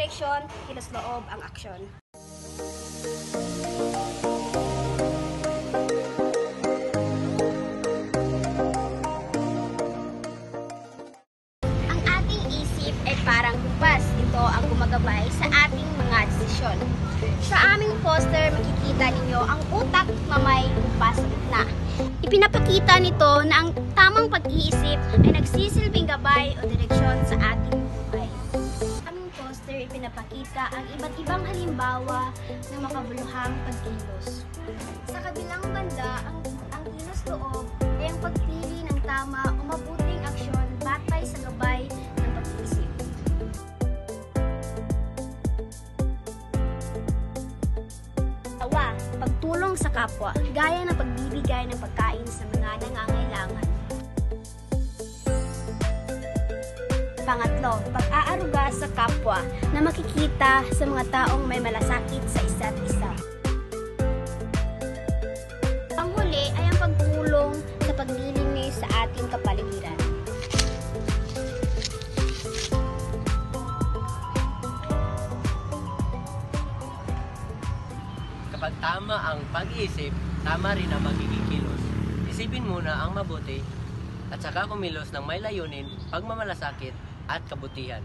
direksyon, kilos loob ang aksyon. Ang ating isip ay parang kumpas. Ito ang gumagabay sa ating mga desisyon. Sa aming poster, makikita ninyo ang utak na may kumpas sa gitna. Ipinapakita nito na ang tamang pag-iisip ay nagsisilbing gabay o direksyon sa ating buhay. Sa aming poster, ipinapakita ang iba't ibang halimbawa ng makabuluhang pagkilos. Sa kabilang banda, ang kilos loob ay ang pagpili ng tama o mabuting aksyon batay sa gabay ng pag-iisip. Pagtulong sa kapwa, gaya ng pagbibigay ng pagkain sa mga nangangailangan. Pangatlo, pag-aaruga sa kapwa na makikita sa mga taong may malasakit sa isa't isa. Panghuli ay ang pagtulong sa paglilinis sa ating kapaligiran. Kapag tama ang pag-iisip, tama rin ang magiging kilos. Isipin muna ang mabuti at saka kumilos ng may layunin, pagmamalasakit at kabutihan.